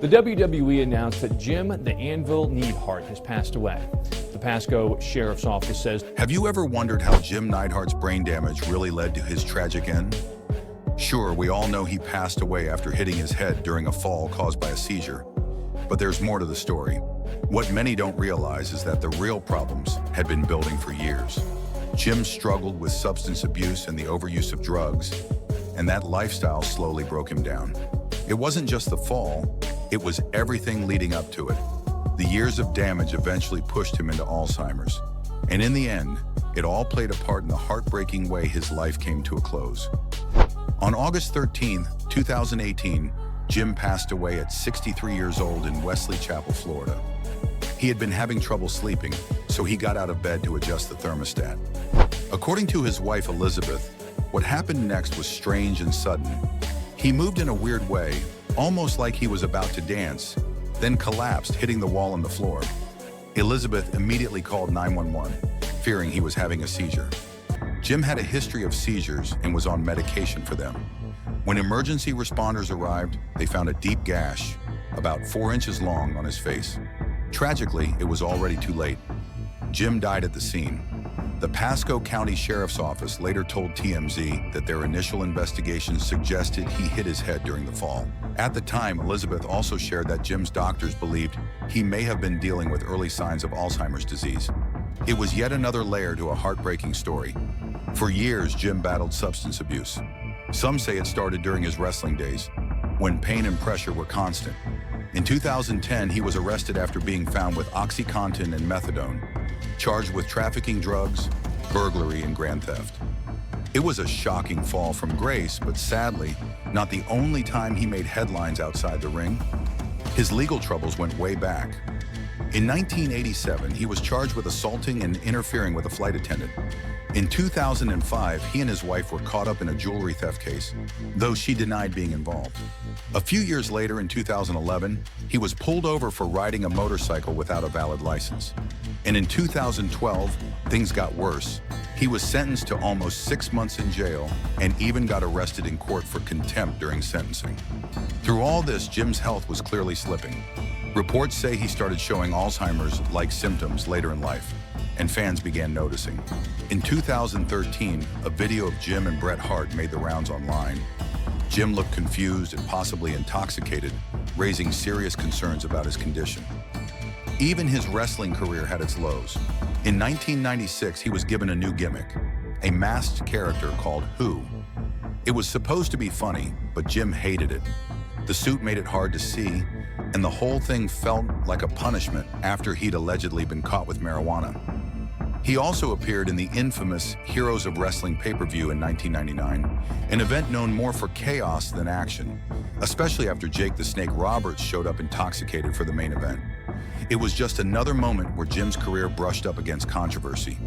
The WWE announced that Jim "the Anvil" Neidhart has passed away. The Pasco Sheriff's Office says, Have you ever wondered how Jim Neidhart's brain damage really led to his tragic end? Sure, we all know he passed away after hitting his head during a fall caused by a seizure. But there's more to the story. What many don't realize is that the real problems had been building for years. Jim struggled with substance abuse and the overuse of drugs, and that lifestyle slowly broke him down. It wasn't just the fall, it was everything leading up to it. The years of damage eventually pushed him into Alzheimer's. And in the end, it all played a part in the heartbreaking way his life came to a close. On August 13, 2018, Jim passed away at 63 years old in Wesley Chapel, Florida. He had been having trouble sleeping, so he got out of bed to adjust the thermostat. According to his wife, Elizabeth, what happened next was strange and sudden. He moved in a weird way, almost like he was about to dance, then collapsed, hitting the wall and the floor. Elizabeth immediately called 911, fearing he was having a seizure. Jim had a history of seizures and was on medication for them. When emergency responders arrived, they found a deep gash, about 4 inches long, on his face. Tragically, it was already too late. Jim died at the scene. The Pasco County Sheriff's Office later told TMZ that their initial investigations suggested he hit his head during the fall. At the time, Elizabeth also shared that Jim's doctors believed he may have been dealing with early signs of Alzheimer's disease. It was yet another layer to a heartbreaking story. For years, Jim battled substance abuse. Some say it started during his wrestling days, when pain and pressure were constant. In 2010, he was arrested after being found with OxyContin and methadone, charged with trafficking drugs, burglary, and grand theft. It was a shocking fall from grace, but sadly, not the only time he made headlines outside the ring. His legal troubles went way back. In 1987, he was charged with assaulting and interfering with a flight attendant. In 2005, he and his wife were caught up in a jewelry theft case, though she denied being involved. A few years later, in 2011, he was pulled over for riding a motorcycle without a valid license. And in 2012, things got worse. He was sentenced to almost 6 months in jail and even got arrested in court for contempt during sentencing. Through all this, Jim's health was clearly slipping. Reports say he started showing Alzheimer's-like symptoms later in life, and fans began noticing. In 2013, a video of Jim and Bret Hart made the rounds online. Jim looked confused and possibly intoxicated, raising serious concerns about his condition. Even his wrestling career had its lows. In 1996, he was given a new gimmick, a masked character called Who. It was supposed to be funny, but Jim hated it. The suit made it hard to see, and the whole thing felt like a punishment after he'd allegedly been caught with marijuana. He also appeared in the infamous Heroes of Wrestling pay-per-view in 1999, an event known more for chaos than action, especially after Jake the Snake Roberts showed up intoxicated for the main event. It was just another moment where Jim's career brushed up against controversy.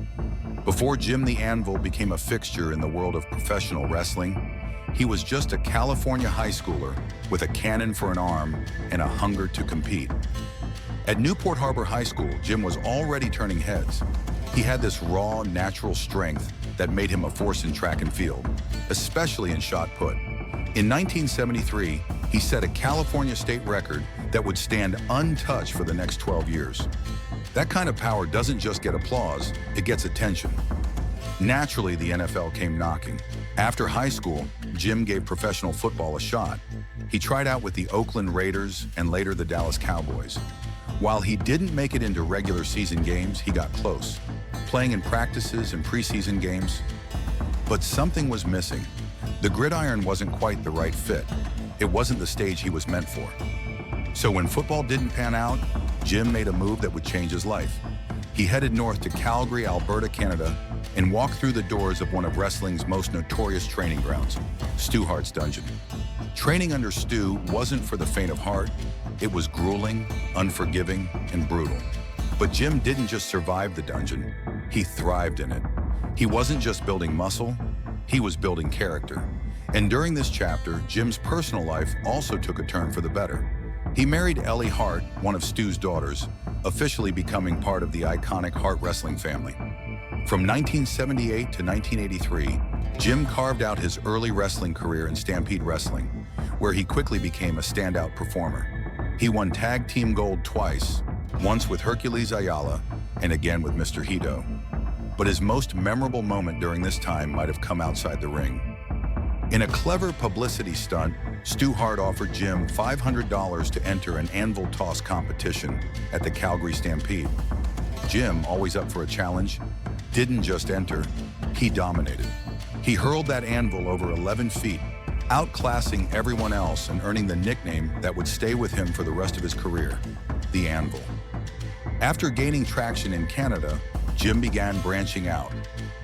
Before Jim the Anvil became a fixture in the world of professional wrestling, he was just a California high schooler with a cannon for an arm and a hunger to compete. At Newport Harbor High School, Jim was already turning heads. He had this raw, natural strength that made him a force in track and field, especially in shot put. In 1973, he set a California state record that would stand untouched for the next 12 years. That kind of power doesn't just get applause, it gets attention. Naturally, the NFL came knocking. After high school, Jim gave professional football a shot. He tried out with the Oakland Raiders and later the Dallas Cowboys. While he didn't make it into regular season games, he got close, playing in practices and preseason games. But something was missing. The gridiron wasn't quite the right fit. It wasn't the stage he was meant for. So when football didn't pan out, Jim made a move that would change his life. He headed north to Calgary, Alberta, Canada, and walked through the doors of one of wrestling's most notorious training grounds, Stu Hart's dungeon. Training under Stu wasn't for the faint of heart. It was grueling, unforgiving, and brutal. But Jim didn't just survive the dungeon, he thrived in it. He wasn't just building muscle, he was building character. And during this chapter, Jim's personal life also took a turn for the better. He married Ellie Hart, one of Stu's daughters, officially becoming part of the iconic Hart wrestling family. From 1978 to 1983, Jim carved out his early wrestling career in Stampede Wrestling, where he quickly became a standout performer. He won tag team gold twice, once with Hercules Ayala and again with Mr. Hito. But his most memorable moment during this time might have come outside the ring. In a clever publicity stunt, Stu Hart offered Jim $500 to enter an anvil toss competition at the Calgary Stampede. Jim, always up for a challenge, didn't just enter, he dominated. He hurled that anvil over 11 feet, outclassing everyone else and earning the nickname that would stay with him for the rest of his career, the Anvil. After gaining traction in Canada, Jim began branching out.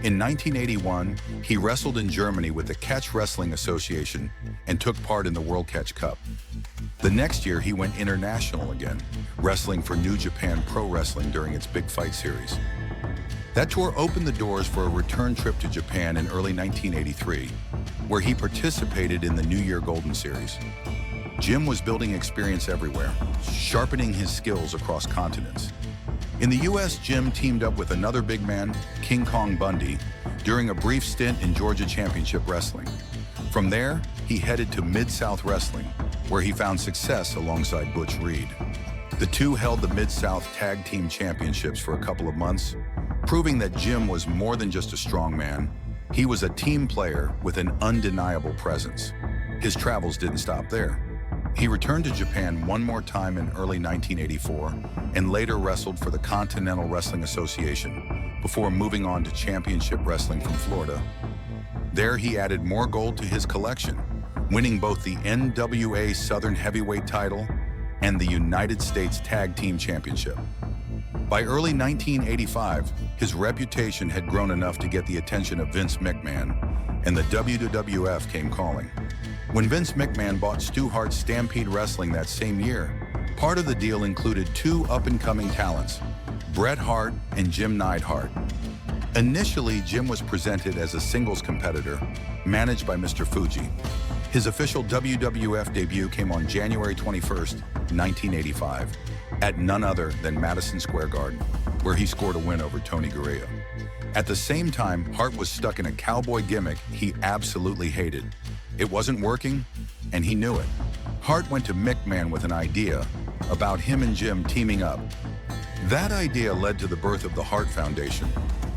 In 1981, he wrestled in Germany with the Catch Wrestling Association and took part in the World Catch Cup. The next year, he went international again, wrestling for New Japan Pro Wrestling during its Big Fight series. That tour opened the doors for a return trip to Japan in early 1983, where he participated in the New Year Golden Series. Jim was building experience everywhere, sharpening his skills across continents. In the US, Jim teamed up with another big man, King Kong Bundy, during a brief stint in Georgia Championship Wrestling. From there, he headed to Mid-South Wrestling, where he found success alongside Butch Reed. The two held the Mid-South Tag Team Championships for a couple of months, proving that Jim was more than just a strong man. He was a team player with an undeniable presence. His travels didn't stop there. He returned to Japan one more time in early 1984 and later wrestled for the Continental Wrestling Association before moving on to Championship Wrestling from Florida. There he added more gold to his collection, winning both the NWA Southern Heavyweight title and the United States Tag Team Championship. By early 1985, his reputation had grown enough to get the attention of Vince McMahon, and the WWF came calling. When Vince McMahon bought Stu Hart's Stampede Wrestling that same year, part of the deal included two up-and-coming talents, Bret Hart and Jim Neidhart. Initially, Jim was presented as a singles competitor, managed by Mr. Fuji. His official WWF debut came on January 21st, 1985, at none other than Madison Square Garden, where he scored a win over Tony Gurria. At the same time, Hart was stuck in a cowboy gimmick he absolutely hated. It wasn't working, and he knew it. Hart went to McMahon with an idea about him and Jim teaming up. That idea led to the birth of the Hart Foundation,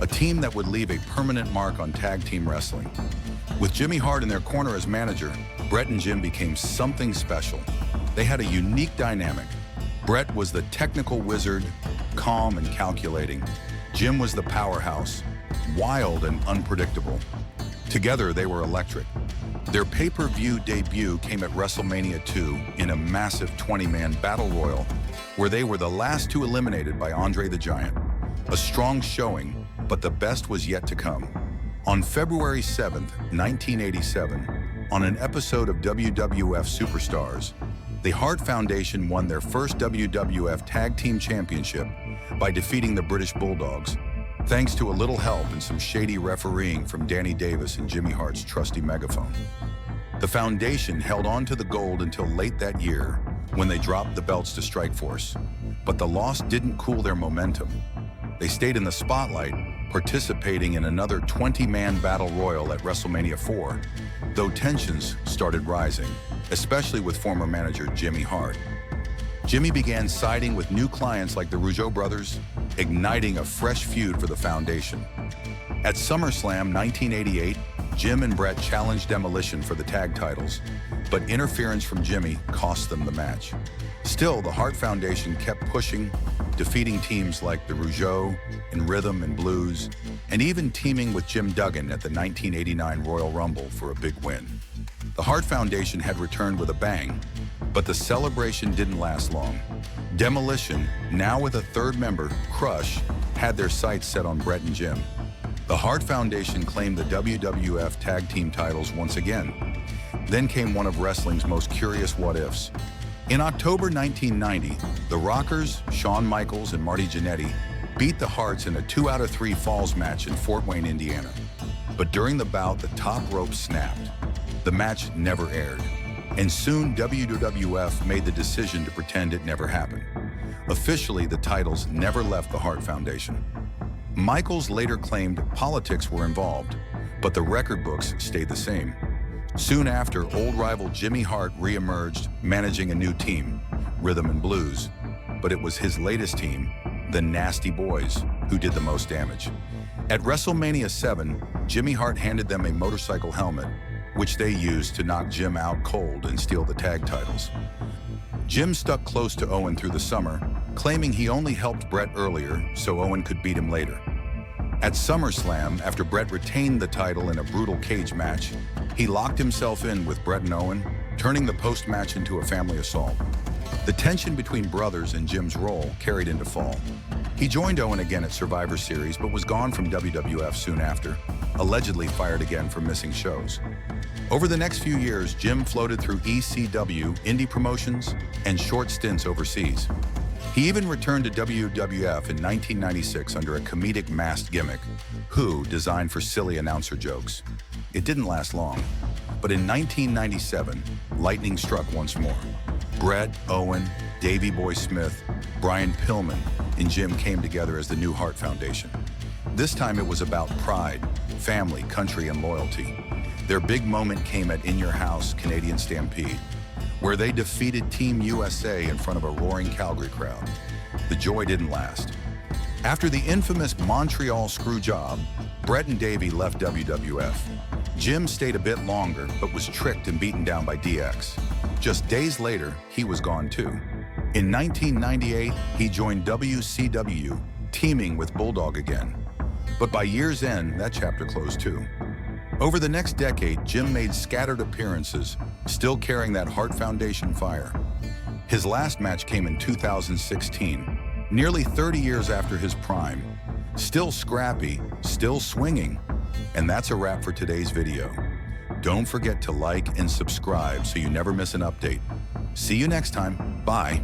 a team that would leave a permanent mark on tag team wrestling. With Jimmy Hart in their corner as manager, Bret and Jim became something special. They had a unique dynamic. Bret was the technical wizard, calm and calculating. Jim was the powerhouse, wild and unpredictable. Together, they were electric. Their pay-per-view debut came at WrestleMania 2 in a massive 20-man battle royal, where they were the last two eliminated by Andre the Giant. A strong showing, but the best was yet to come. On February 7th, 1987, on an episode of WWF Superstars, the Hart Foundation won their first WWF Tag Team Championship by defeating the British Bulldogs, thanks to a little help and some shady refereeing from Danny Davis and Jimmy Hart's trusty megaphone. The foundation held on to the gold until late that year, when they dropped the belts to Strikeforce. But the loss didn't cool their momentum. They stayed in the spotlight, participating in another 20-man battle royal at WrestleMania 4, though tensions started rising, especially with former manager Jimmy Hart. Jimmy began siding with new clients like the Rougeau brothers, igniting a fresh feud for the foundation. At SummerSlam 1988, Jim and Bret challenged Demolition for the tag titles, but interference from Jimmy cost them the match. Still, the Hart Foundation kept pushing, defeating teams like the Rougeau in Rhythm and Blues, and even teaming with Jim Duggan at the 1989 Royal Rumble for a big win. The Hart Foundation had returned with a bang, but the celebration didn't last long. Demolition, now with a third member, Crush, had their sights set on Bret and Jim. The Hart Foundation claimed the WWF Tag Team titles once again. Then came one of wrestling's most curious what-ifs. In October 1990, the Rockers, Shawn Michaels and Marty Jannetty, beat the Harts in a 2-out-of-3 falls match in Fort Wayne, Indiana. But during the bout, the top rope snapped. The match never aired, and soon WWF made the decision to pretend it never happened. Officially, the titles never left the Hart Foundation. Michaels later claimed politics were involved, but the record books stayed the same. Soon after, old rival Jimmy Hart re-emerged, managing a new team, Rhythm and Blues, but it was his latest team, the Nasty Boys, who did the most damage. At WrestleMania 7, Jimmy Hart handed them a motorcycle helmet, which they used to knock Jim out cold and steal the tag titles. Jim stuck close to Owen through the summer, claiming he only helped Bret earlier so Owen could beat him later. At SummerSlam, after Bret retained the title in a brutal cage match, he locked himself in with Bret and Owen, turning the post-match into a family assault. The tension between brothers and Jim's role carried into fall. He joined Owen again at Survivor Series, but was gone from WWF soon after, allegedly fired again for missing shows. Over the next few years, Jim floated through ECW, indie promotions, and short stints overseas. He even returned to WWF in 1996 under a comedic masked gimmick, Who, designed for silly announcer jokes. It didn't last long, but in 1997, lightning struck once more. Bret, Owen, Davey Boy Smith, Brian Pillman, and Jim came together as the new Hart Foundation. This time it was about pride, family, country, and loyalty. Their big moment came at In Your House Canadian Stampede, where they defeated Team USA in front of a roaring Calgary crowd. The joy didn't last. After the infamous Montreal screw job, Bret and Davey left WWF. Jim stayed a bit longer, but was tricked and beaten down by DX. Just days later, he was gone too. In 1998, he joined WCW, teaming with Bulldog again. But by year's end, that chapter closed too. Over the next decade, Jim made scattered appearances, still carrying that Hart Foundation fire. His last match came in 2016, nearly 30 years after his prime. Still scrappy, still swinging. And that's a wrap for today's video. Don't forget to like and subscribe so you never miss an update. See you next time. Bye.